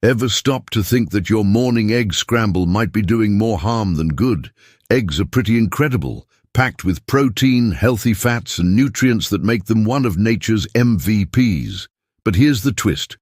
Ever stop to think that your morning egg scramble might be doing more harm than good? Eggs are pretty incredible, packed with protein, healthy fats, and nutrients that make them one of nature's MVPs. But here's the twist.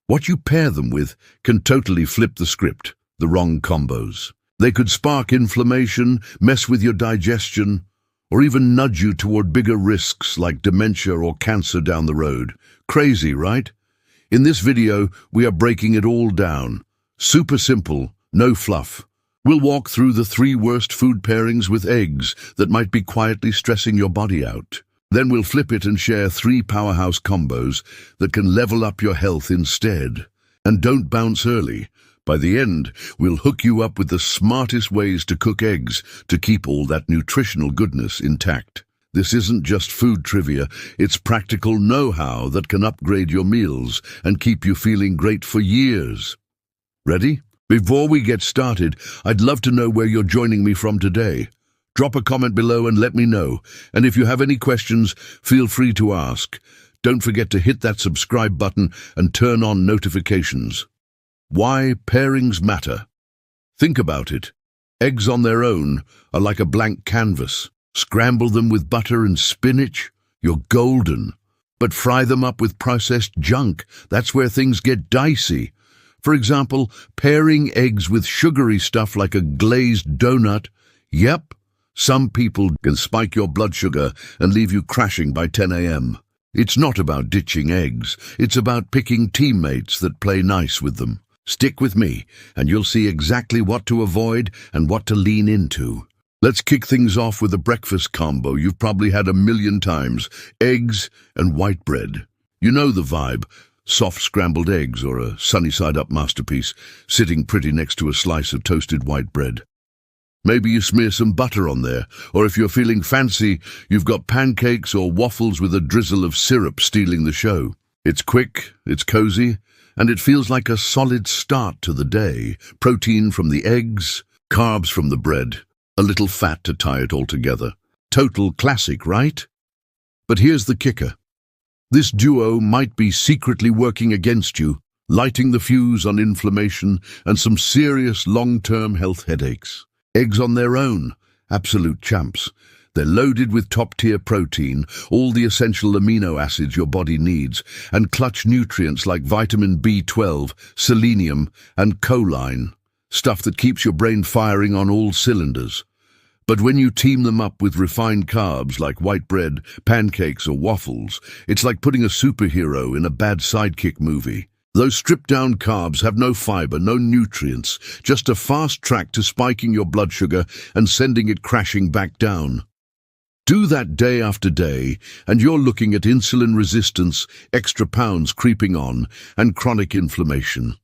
What you pair them with can totally flip the script, the wrong combos. They could spark inflammation, mess with your digestion, or even nudge you toward bigger risks like dementia or cancer down the road. Crazy, right? In this video, we are breaking it all down. Super simple, no fluff. We'll walk through the 3 worst food pairings with eggs that might be quietly stressing your body out. Then we'll flip it and share 3 powerhouse combos that can level up your health instead. And don't bounce early. By the end, we'll hook you up with the smartest ways to cook eggs to keep all that nutritional goodness intact. This isn't just food trivia, it's practical know-how that can upgrade your meals and keep you feeling great for years. Ready? Before we get started, I'd love to know where you're joining me from today. Drop a comment below and let me know. And if you have any questions, feel free to ask. Don't forget to hit that subscribe button and turn on notifications. Why pairings matter. Think about it. Eggs on their own are like a blank canvas. Scramble them with butter and spinach, you're golden. But fry them up with processed junk, that's where things get dicey. For example, pairing eggs with sugary stuff like a glazed donut. Yep, some people can spike your blood sugar and leave you crashing by 10 a.m. It's not about ditching eggs, it's about picking teammates that play nice with them. Stick with me, and you'll see exactly what to avoid and what to lean into. Let's kick things off with a breakfast combo you've probably had a million times: eggs and white bread. You know the vibe: soft scrambled eggs or a sunny-side-up masterpiece sitting pretty next to a slice of toasted white bread. Maybe you smear some butter on there, or if you're feeling fancy, you've got pancakes or waffles with a drizzle of syrup stealing the show. It's quick, it's cozy, and it feels like a solid start to the day. Protein from the eggs, carbs from the bread, a little fat to tie it all together. Total classic, right? But here's the kicker. This duo might be secretly working against you, lighting the fuse on inflammation and some serious long-term health headaches. Eggs on their own, absolute champs. They're loaded with top-tier protein, all the essential amino acids your body needs, and clutch nutrients like vitamin B12, selenium, and choline. Stuff that keeps your brain firing on all cylinders. But when you team them up with refined carbs like white bread, pancakes, or waffles, it's like putting a superhero in a bad sidekick movie. Those stripped-down carbs have no fiber, no nutrients, just a fast track to spiking your blood sugar and sending it crashing back down. Do that day after day, and you're looking at insulin resistance, extra pounds creeping on, and chronic inflammation.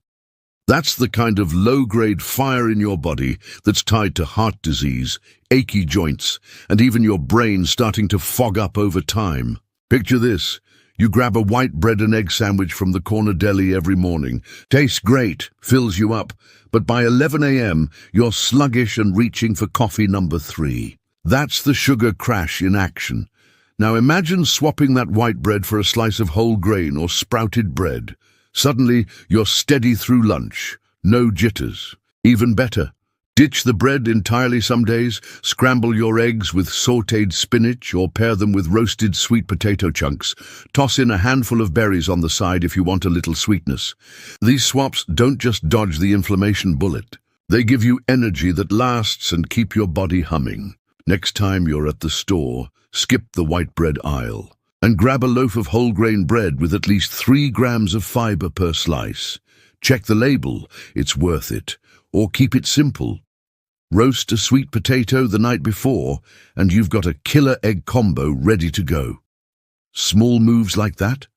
That's the kind of low-grade fire in your body that's tied to heart disease, achy joints, and even your brain starting to fog up over time. Picture this. You grab a white bread and egg sandwich from the corner deli every morning. Tastes great, fills you up, but by 11 a.m., you're sluggish and reaching for coffee number 3. That's the sugar crash in action. Now imagine swapping that white bread for a slice of whole grain or sprouted bread. Suddenly, you're steady through lunch. No jitters. Even better, ditch the bread entirely some days, scramble your eggs with sautéed spinach or pair them with roasted sweet potato chunks. Toss in a handful of berries on the side if you want a little sweetness. These swaps don't just dodge the inflammation bullet. They give you energy that lasts and keep your body humming. Next time you're at the store, skip the white bread aisle and grab a loaf of whole grain bread with at least 3 grams of fiber per slice. Check the label, it's worth it. Or keep it simple. Roast a sweet potato the night before, and you've got a killer egg combo ready to go. Small moves like that?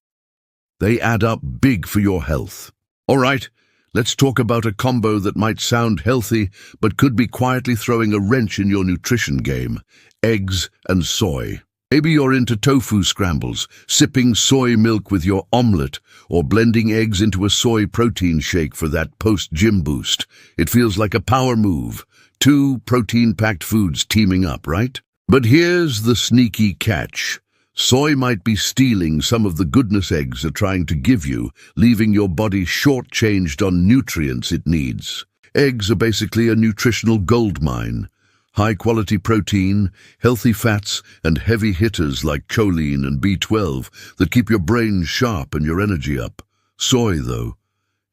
They add up big for your health. All right, let's talk about a combo that might sound healthy, but could be quietly throwing a wrench in your nutrition game: eggs and soy. Maybe you're into tofu scrambles, sipping soy milk with your omelette, or blending eggs into a soy protein shake for that post-gym boost. It feels like a power move. 2 protein-packed foods teaming up, right? But here's the sneaky catch. Soy might be stealing some of the goodness eggs are trying to give you, leaving your body shortchanged on nutrients it needs. Eggs are basically a nutritional goldmine. High-quality protein, healthy fats, and heavy hitters like choline and B12 that keep your brain sharp and your energy up. Soy, though,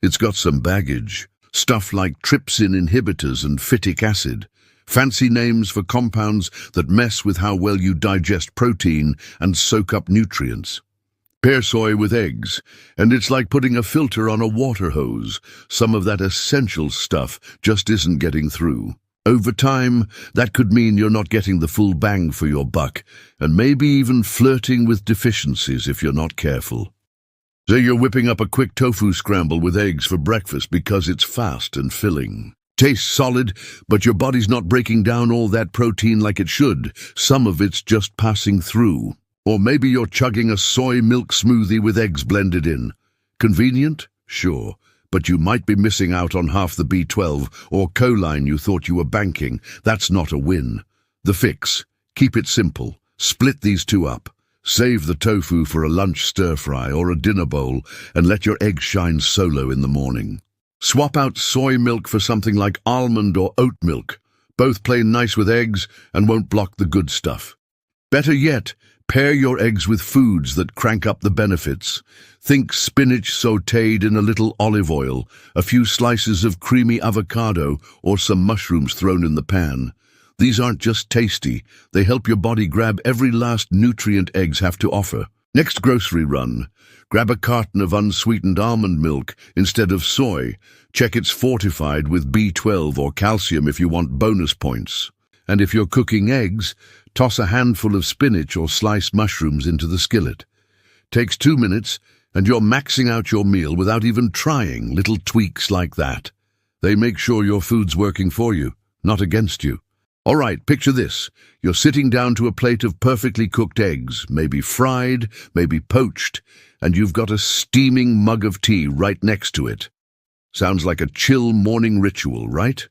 it's got some baggage. Stuff like trypsin inhibitors and phytic acid. Fancy names for compounds that mess with how well you digest protein and soak up nutrients. Pair soy with eggs, and it's like putting a filter on a water hose. Some of that essential stuff just isn't getting through. Over time, that could mean you're not getting the full bang for your buck, and maybe even flirting with deficiencies if you're not careful. So you're whipping up a quick tofu scramble with eggs for breakfast because it's fast and filling. Tastes solid, but your body's not breaking down all that protein like it should. Some of it's just passing through. Or maybe you're chugging a soy milk smoothie with eggs blended in. Convenient? Sure. But you might be missing out on half the B12 or choline you thought you were banking. That's not a win. The fix: keep it simple. Split these two up. Save the tofu for a lunch stir-fry or a dinner bowl and let your eggs shine solo in the morning. Swap out soy milk for something like almond or oat milk. Both play nice with eggs and won't block the good stuff. Better yet, pair your eggs with foods that crank up the benefits. Think spinach sautéed in a little olive oil, a few slices of creamy avocado, or some mushrooms thrown in the pan. These aren't just tasty, they help your body grab every last nutrient eggs have to offer. Next grocery run, grab a carton of unsweetened almond milk instead of soy. Check it's fortified with B12 or calcium if you want bonus points. And if you're cooking eggs, toss a handful of spinach or sliced mushrooms into the skillet. Takes 2 minutes, and you're maxing out your meal without even trying. Little tweaks like that. They make sure your food's working for you, not against you. All right, picture this. You're sitting down to a plate of perfectly cooked eggs, maybe fried, maybe poached, and you've got a steaming mug of tea right next to it. Sounds like a chill morning ritual, right?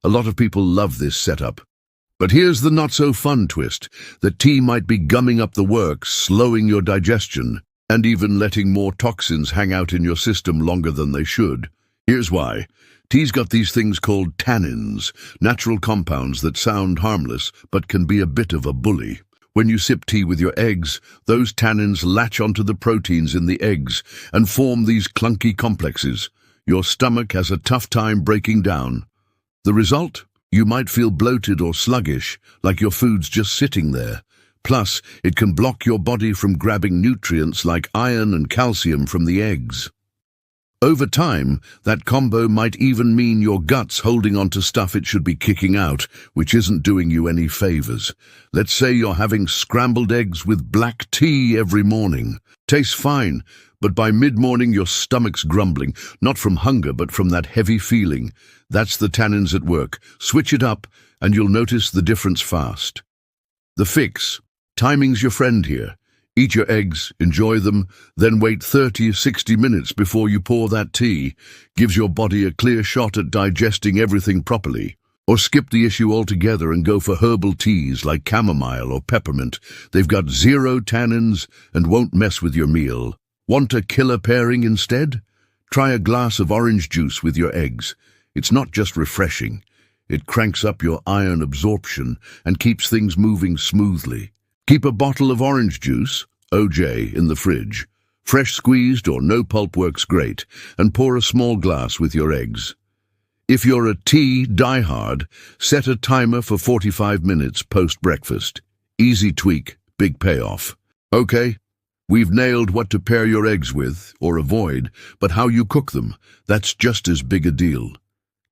A lot of people love this setup. But here's the not-so-fun twist. The tea might be gumming up the works, slowing your digestion, and even letting more toxins hang out in your system longer than they should. Here's why. Tea's got these things called tannins, natural compounds that sound harmless but can be a bit of a bully. When you sip tea with your eggs, those tannins latch onto the proteins in the eggs and form these clunky complexes. Your stomach has a tough time breaking down. The result? You might feel bloated or sluggish, like your food's just sitting there. Plus, it can block your body from grabbing nutrients like iron and calcium from the eggs. Over time, that combo might even mean your gut's holding on to stuff it should be kicking out, which isn't doing you any favors. Let's say you're having scrambled eggs with black tea every morning. Tastes fine, but by mid-morning your stomach's grumbling, not from hunger but from that heavy feeling. That's the tannins at work. Switch it up, and you'll notice the difference fast. The fix: timing's your friend here. Eat your eggs, enjoy them, then wait 30-60 minutes before you pour that tea. Gives your body a clear shot at digesting everything properly. Or skip the issue altogether and go for herbal teas like chamomile or peppermint. They've got 0 tannins and won't mess with your meal. Want a killer pairing instead? Try a glass of orange juice with your eggs. It's not just refreshing. It cranks up your iron absorption and keeps things moving smoothly. Keep a bottle of orange juice, OJ, in the fridge. Fresh squeezed or no pulp works great, and pour a small glass with your eggs. If you're a tea diehard, set a timer for 45 minutes post-breakfast. Easy tweak, big payoff. Okay, we've nailed what to pair your eggs with, or avoid, but how you cook them, that's just as big a deal.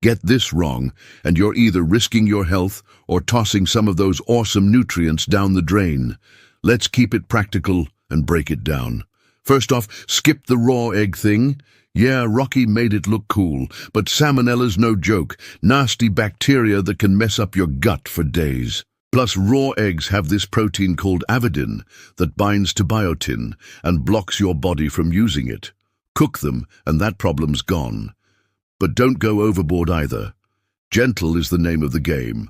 Get this wrong, and you're either risking your health or tossing some of those awesome nutrients down the drain. Let's keep it practical and break it down. First off, skip the raw egg thing. Yeah, Rocky made it look cool, but salmonella's no joke. Nasty bacteria that can mess up your gut for days. Plus, raw eggs have this protein called avidin that binds to biotin and blocks your body from using it. Cook them, and that problem's gone. But don't go overboard either. Gentle is the name of the game.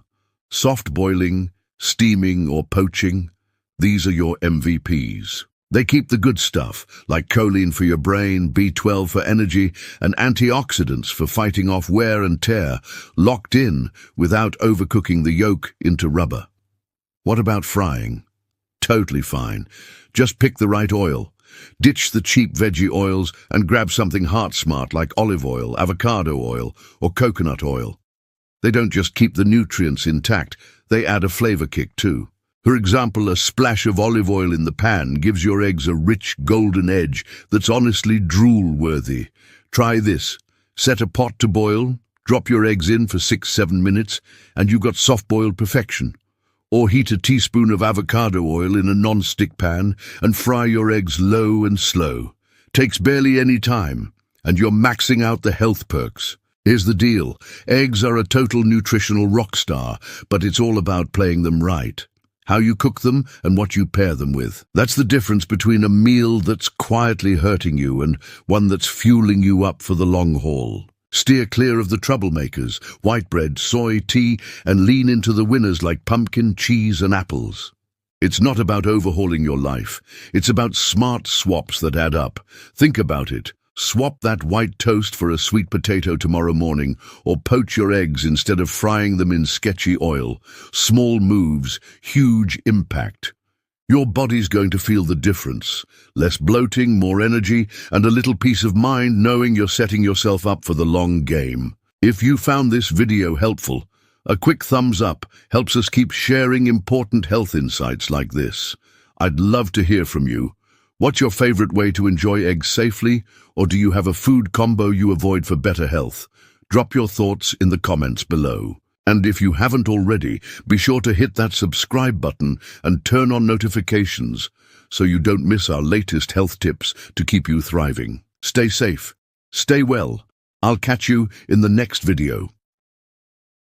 Soft boiling, steaming, or poaching. These are your MVPs. They keep the good stuff, like choline for your brain, B12 for energy, and antioxidants for fighting off wear and tear, locked in without overcooking the yolk into rubber. What about frying? Totally fine. Just pick the right oil. Ditch the cheap veggie oils and grab something heart-smart like olive oil, avocado oil, or coconut oil. They don't just keep the nutrients intact, they add a flavor kick too. For example, a splash of olive oil in the pan gives your eggs a rich golden edge that's honestly drool-worthy. Try this. Set a pot to boil, drop your eggs in for 6-7 minutes, and you've got soft-boiled perfection. Or heat a teaspoon of avocado oil in a non-stick pan and fry your eggs low and slow. Takes barely any time, and you're maxing out the health perks. Here's the deal. Eggs are a total nutritional rock star, but it's all about playing them right. How you cook them and what you pair them with. That's the difference between a meal that's quietly hurting you and one that's fueling you up for the long haul. Steer clear of the troublemakers, white bread, soy, tea, and lean into the winners like pumpkin, cheese, and apples. It's not about overhauling your life. It's about smart swaps that add up. Think about it. Swap that white toast for a sweet potato tomorrow morning, or poach your eggs instead of frying them in sketchy oil. Small moves, huge impact. Your body's going to feel the difference. Less bloating, more energy, and a little peace of mind knowing you're setting yourself up for the long game. If you found this video helpful, a quick thumbs up helps us keep sharing important health insights like this. I'd love to hear from you. What's your favorite way to enjoy eggs safely, or do you have a food combo you avoid for better health? Drop your thoughts in the comments below. And if you haven't already, be sure to hit that subscribe button and turn on notifications so you don't miss our latest health tips to keep you thriving. Stay safe, stay well. I'll catch you in the next video.